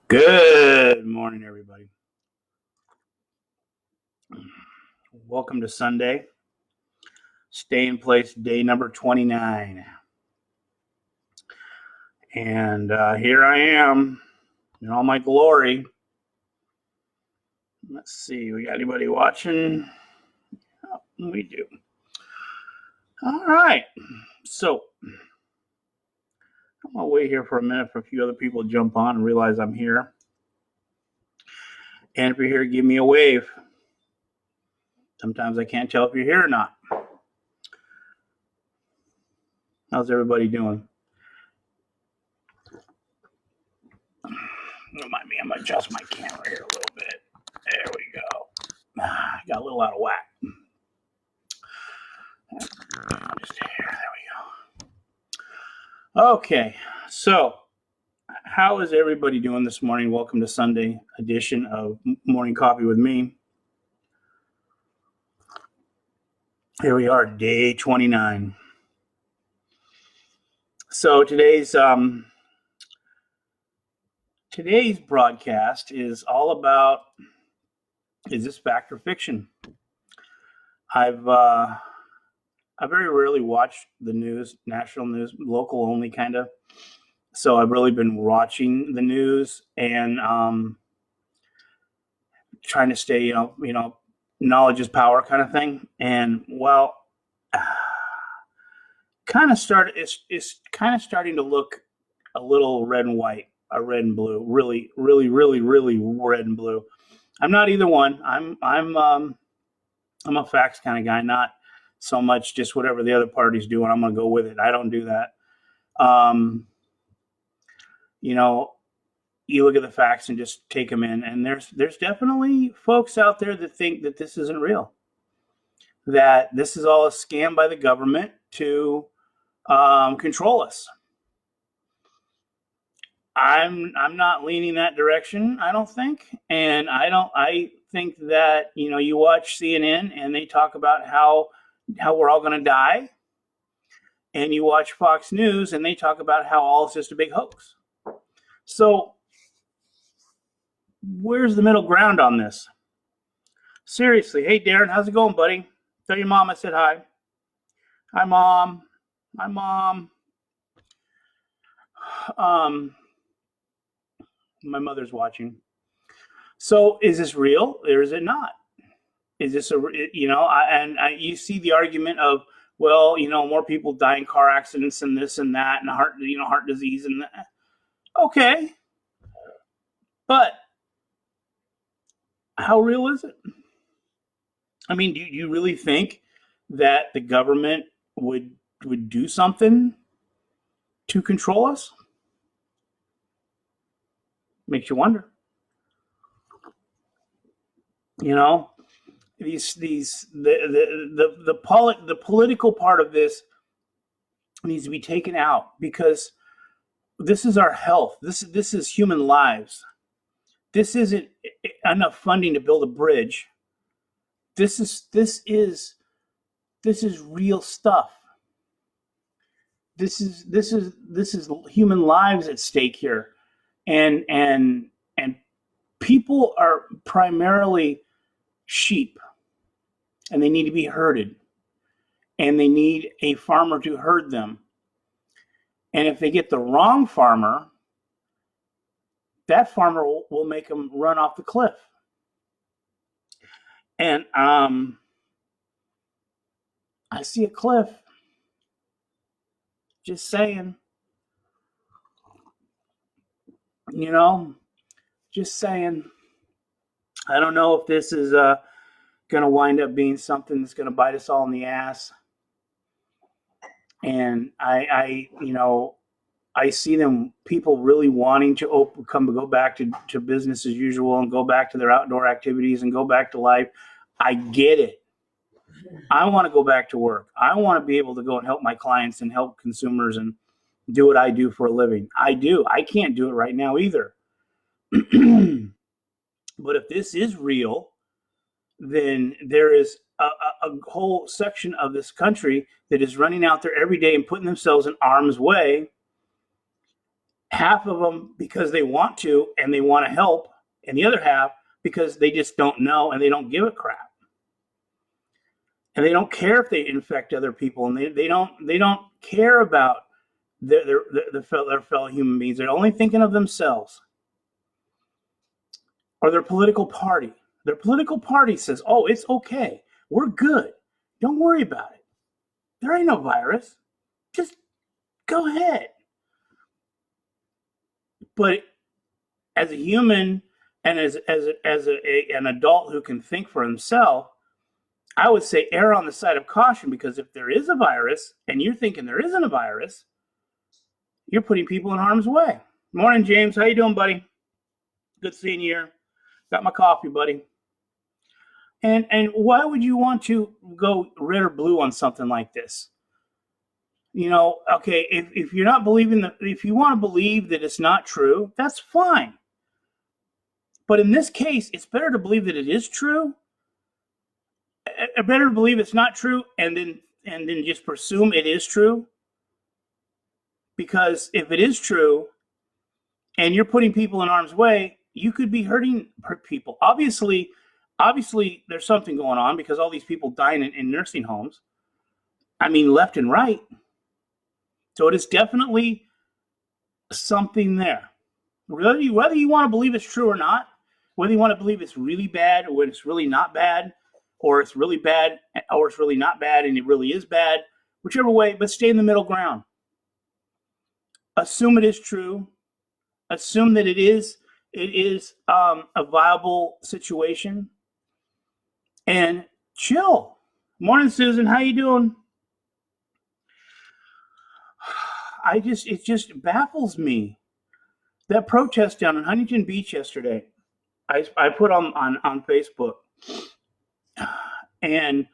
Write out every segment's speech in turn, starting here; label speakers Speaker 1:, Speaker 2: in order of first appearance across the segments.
Speaker 1: Good morning, everybody. Welcome to Sunday. Stay in place, day number 29. And here I am in all my glory. Let's see, we got anybody watching? Oh, we do. All right. So I'm going to wait here for a minute for a few other people to jump on and realize I'm here. And if you're here, give me a wave. Sometimes I can't tell if you're here or not. How's everybody doing? Remind me, I'm going to adjust my camera here a little bit. There we go. Got a little out of whack. Just here. There we go. Okay, so how is everybody doing this morning? Welcome to Sunday edition of Morning Coffee with me. Here we are, day 29. So today's broadcast is all about, is this fact or fiction? I very rarely watch the news, national news, local only kind of. So I've really been watching the news and trying to stay, knowledge is power kind of thing. And well, it's kind of starting to look a little red and white, a red and blue, really, really, really, really red and blue. I'm not either one. I'm a facts kind of guy, not so much just whatever the other party's doing. I'm going to go with it. I don't do that. You look at the facts and just take them in, and there's definitely folks out there that think that this isn't real, that this is all a scam by the government to control us. I'm not leaning that direction, I don't think. And I think that, you watch CNN and they talk about how we're all going to die. And you watch Fox News and they talk about how all is just a big hoax. So where's the middle ground on this? Seriously. Hey, Darren, how's it going, buddy? Tell your mom I said hi. Hi, Mom. Hi, Mom. My mother's watching. So is this real or is it not? Is this you see the argument of, well, more people die in car accidents and this and that and heart disease and that. Okay. But how real is it? I mean, do you really think that the government would do something to control us? Makes you wonder. The political part of this needs to be taken out because this is our health. This is human lives. This isn't enough funding to build a bridge. This is real stuff. This is human lives at stake here, and people are primarily sheep, and they need to be herded, and they need a farmer to herd them. And if they get the wrong farmer, that farmer will make them run off the cliff. And I see a cliff. Just saying. Just saying. I don't know if this is going to wind up being something that's going to bite us all in the ass. And I see people really wanting to go back to business as usual and go back to their outdoor activities and go back to life. I get it. I want to go back to work. I want to be able to go and help my clients and help consumers and do what I do for a living. I do. I can't do it right now either. But if this is real, then there is a whole section of this country that is running out there every day and putting themselves in harm's way Half of them because they want to and they want to help, and the other half because they just don't know and they don't give a crap. And they don't care if they infect other people, and they don't care about their fellow human beings. They're only thinking of themselves or their political party. Their political party says, "Oh, it's okay. We're good. Don't worry about it. There ain't no virus. Just go ahead." But as a human and an adult who can think for himself, I would say err on the side of caution, because if there is a virus and you're thinking there isn't a virus, you're putting people in harm's way. Morning, James. How you doing, buddy? Good seeing you here. Got my coffee, buddy. And why would you want to go red or blue on something like this? Okay, if you're not believing that, if you want to believe that it's not true, that's fine. But in this case, it's better to believe that it is true. Better to believe it's not true and then just presume it is true. Because if it is true and you're putting people in harm's way, you could be hurting people. Obviously, there's something going on, because all these people dying in nursing homes. I mean, left and right. So it is definitely something there. Whether you want to believe it's true or not, whether you want to believe it's really bad or it's really not bad, or it's really bad or it's really not bad and it really is bad, whichever way, but stay in the middle ground. Assume it is true. Assume that it is a viable situation, and chill. Morning, Susan. How you doing? It just baffles me. That protest down in Huntington Beach yesterday, I put on Facebook, and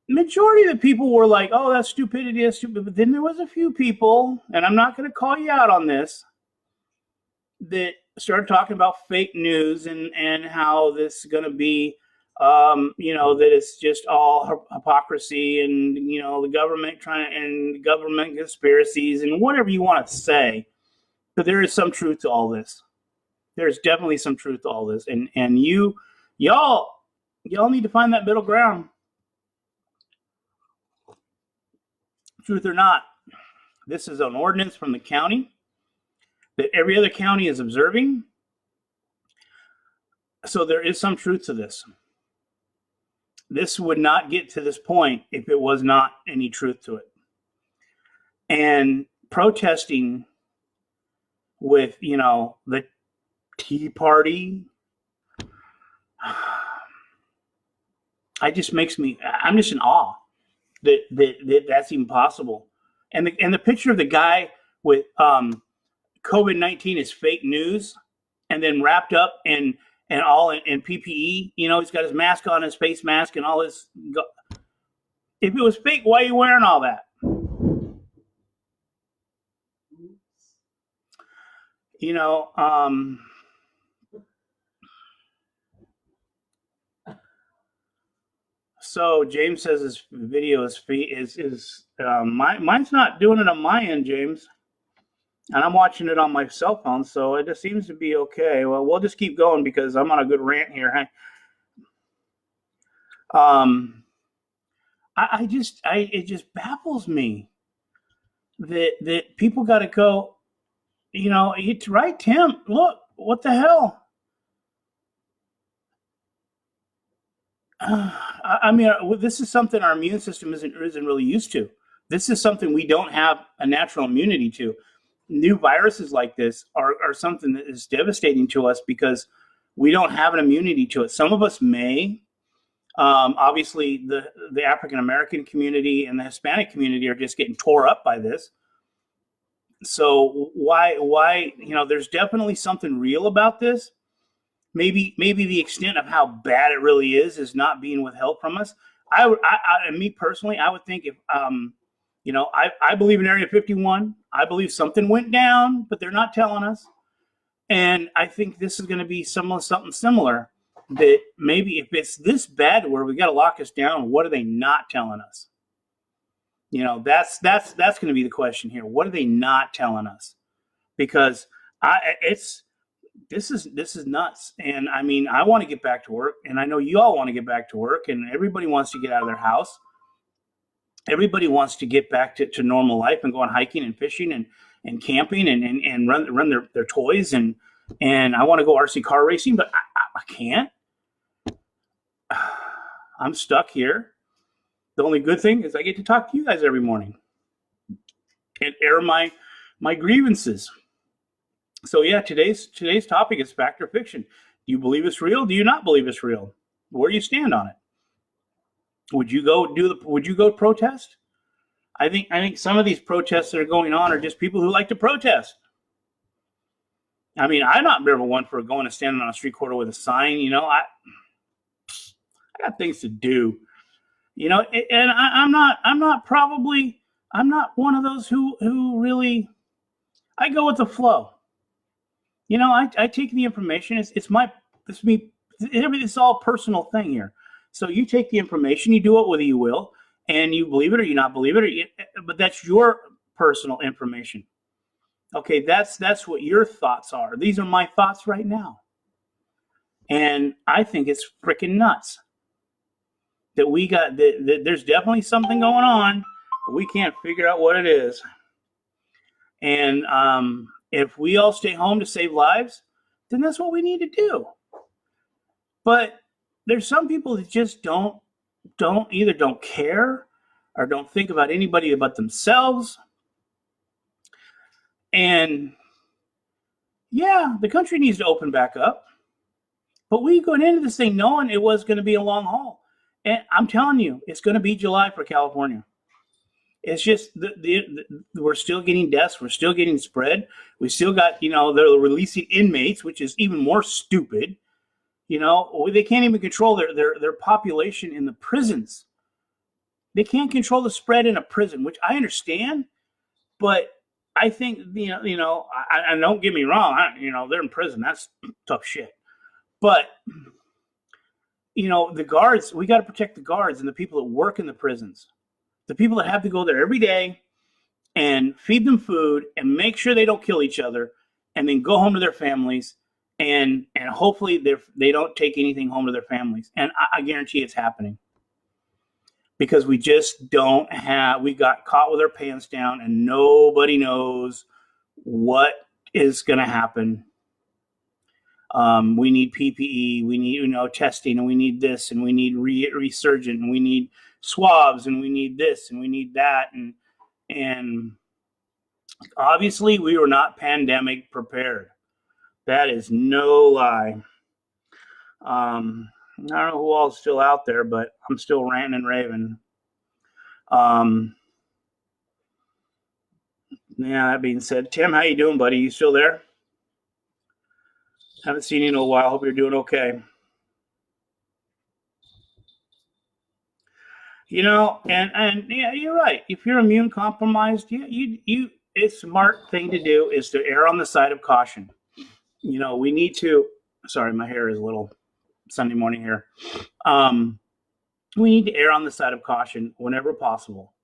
Speaker 1: majority of the people were like, "Oh, that's stupidity, that's stupid." But then there was a few people, and I'm not going to call you out on this, that started talking about fake news and how this is going to be, that it's just all hypocrisy, and the government government conspiracies and whatever you want to say. But there is some truth to all this. There's definitely some truth to all this, and y'all need to find that middle ground. Truth or not, this is an ordinance from the county that every other county is observing. So there is some truth to this. This would not get to this point if it was not any truth to it. And protesting with, the Tea Party, I'm just in awe that's even possible. And the picture of the guy with COVID-19 is fake news, and then wrapped up in all in PPE. He's got his mask on, his face mask, and all his. If it was fake, why are you wearing all that? So James says his video is mine's not doing it on my end, James, and I'm watching it on my cell phone, so it just seems to be okay. Well, we'll just keep going because I'm on a good rant here. It just baffles me that people got to go. It's right, Tim. Look, what the hell? I mean, this is something our immune system isn't really used to. This is something we don't have a natural immunity to. New viruses like this are something that is devastating to us because we don't have an immunity to it. Some of us may. Obviously, the African American community and the Hispanic community are just getting tore up by this. So why there's definitely something real about this. Maybe the extent of how bad it really is not being withheld from us. Me personally, I would think if I believe in Area 51. I believe something went down, but they're not telling us. And I think this is going to be something similar. That maybe if it's this bad where we got to lock us down, what are they not telling us? That's going to be the question here. What are they not telling us? because it's this is nuts. And I mean, I want to get back to work, and I know you all want to get back to work, and everybody wants to get out of their house. Everybody wants to get back to normal life and go on hiking and fishing and camping and run their toys and I want to go RC car racing, but I can't. I'm stuck here. The only good thing is I get to talk to you guys every morning and air my grievances. So yeah, today's topic is fact or fiction. Do you believe it's real? Do you not believe it's real? Where do you stand on it? Would you go protest? I think some of these protests that are going on are just people who like to protest. I mean, I'm not ever one for going and standing on a street corner with a sign. I got things to do. And I'm not one of those who really. I go with the flow. I take the information. It's me. It's all a personal thing here. So you take the information, you do it whether you will, and you believe it or you not believe it, but that's your personal information. Okay, that's what your thoughts are. These are my thoughts right now, and I think it's freaking nuts that there's definitely something going on, but we can't figure out what it is. And if we all stay home to save lives, then that's what we need to do. But there's some people that just don't care or don't think about anybody but themselves. And yeah, the country needs to open back up. But we going into this thing knowing it was going to be a long haul. And I'm telling you, it's going to be July for California. It's just we're still getting deaths. We're still getting spread. We still got, they're releasing inmates, which is even more stupid. They can't even control their population in the prisons. They can't control the spread in a prison, which I understand. But I think, I don't get me wrong. They're in prison. That's tough shit. But, the guards, we got to protect the guards and the people that work in the prisons. The people that have to go there every day and feed them food and make sure they don't kill each other and then go home to their families and hopefully they don't take anything home to their families. And I guarantee it's happening because we just we got caught with our pants down and nobody knows what is going to happen. We need PPE, we need, testing, and we need this, and we need resurgent, and we need swabs, and we need this, and we need that. And obviously we were not pandemic prepared. That is no lie. I don't know who all is still out there, but I'm still ranting and raving. Yeah, that being said, Tim, how you doing, buddy? You still there? Haven't seen you in a while. Hope you're doing okay. And yeah, you're right. If you're immune compromised, a smart thing to do is to err on the side of caution. We need to. Sorry, my hair is a little Sunday morning hair. We need to err on the side of caution whenever possible.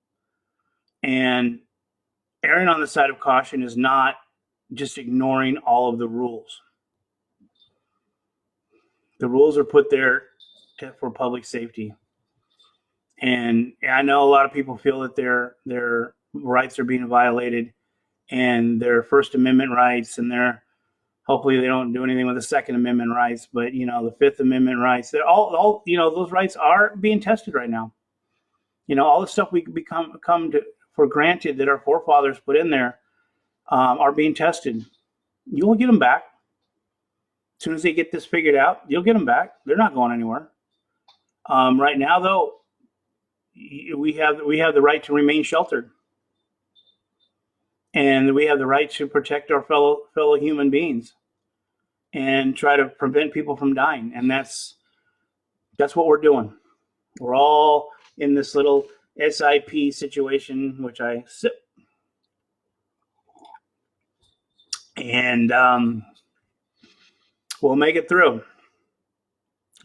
Speaker 1: And erring on the side of caution is not just ignoring all of the rules. The rules are put there for public safety. And I know a lot of people feel that their rights are being violated and their First Amendment rights, and hopefully they don't do anything with the Second Amendment rights, but the Fifth Amendment rights, they're all those rights are being tested right now. All the stuff we come for granted that our forefathers put in there are being tested. You will get them back. As soon as they get this figured out, you'll get them back. They're not going anywhere. Right now, though, we have the right to remain sheltered, and we have the right to protect our fellow human beings, and try to prevent people from dying. And that's what we're doing. We're all in this little SIP situation, which I sip, and we'll make it through.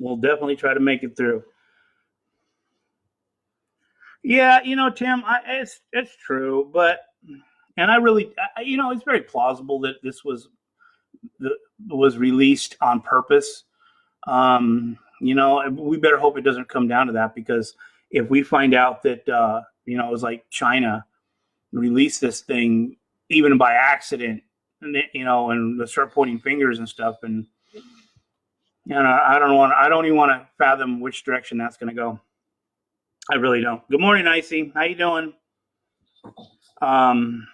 Speaker 1: We'll definitely try to make it through. Yeah, Tim, it's true, but And I really, it's very plausible that this was released on purpose. We better hope it doesn't come down to that, because if we find out that it was like China released this thing even by accident, and they start pointing fingers and stuff, and I don't even want to fathom which direction that's going to go. I really don't. Good morning, Icy. How you doing? Um,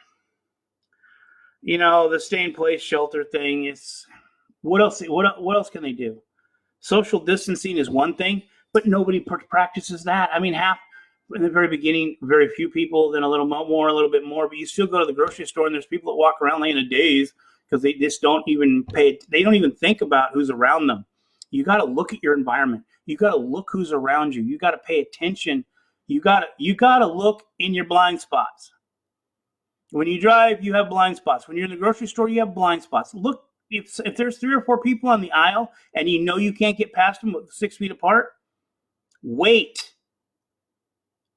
Speaker 1: the stay in place shelter thing is what else? What else can they do? Social distancing is one thing, but nobody practices that. I mean, half in the very beginning, very few people, then a little more, a little bit more. But you still go to the grocery store, and there's people that walk around laying a daze because they just don't even pay. They don't even think about who's around them. You got to look at your environment. You got to look who's around you. You got to pay attention. You got to look in your blind spots. When you drive, you have blind spots. When you're in the grocery store, you have blind spots. Look, if there's 3 or 4 people on the aisle and you know you can't get past them 6 feet apart, wait.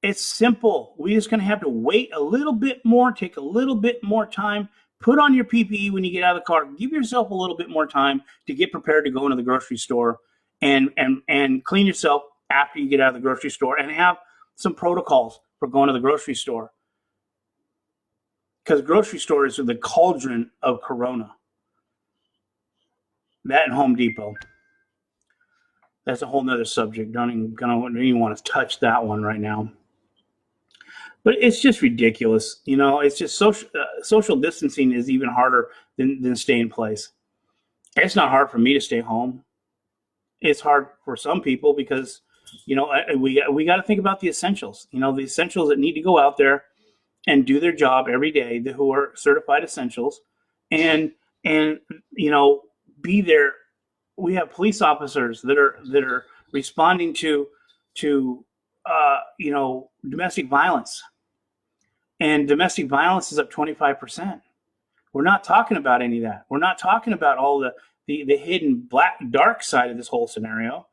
Speaker 1: It's simple. We're just going to have to wait a little bit more, take a little bit more time. Put on your PPE when you get out of the car. Give yourself a little bit more time to get prepared to go into the grocery store, and clean yourself after you get out of the grocery store, and have some protocols for going to the grocery store. Because grocery stores are the cauldron of corona. That and Home Depot. That's a whole nother subject. Don't even want to touch that one right now. But it's just ridiculous. It's just social distancing is even harder than stay in place. It's not hard for me to stay home. It's hard for some people because, we got to think about the essentials. The essentials that need to go out there and do their job every day, who are certified essentials, and be there. We have police officers that are responding to domestic violence, and domestic violence is up 25%. We're not talking about any of that. We're not talking about all the hidden dark side of this whole scenario.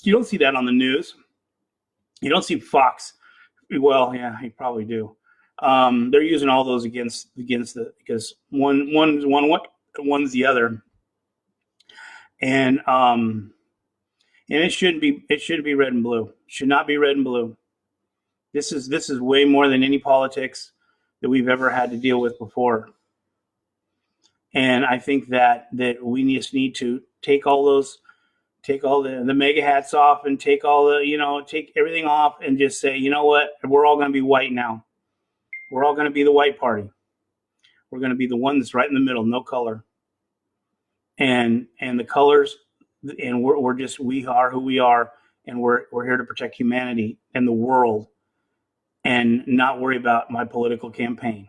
Speaker 1: You don't see that on the news. You don't see Fox. Well, yeah, you probably do. They're using all those against because one's the other, and it shouldn't be red and blue. It should not be red and blue. This is way more than any politics that we've ever had to deal with before. And I think that we just need to take all the mega hats off, and take everything off, and just say, you know what, we're all going to be white now. We're all going to be the white party. We're going to be the one that's right in the middle, no color. And the colors, and we are who we are, and we're here to protect humanity and the world, and not worry about my political campaign.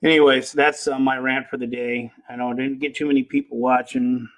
Speaker 1: Anyways, that's my rant for the day. I know I didn't get too many people watching.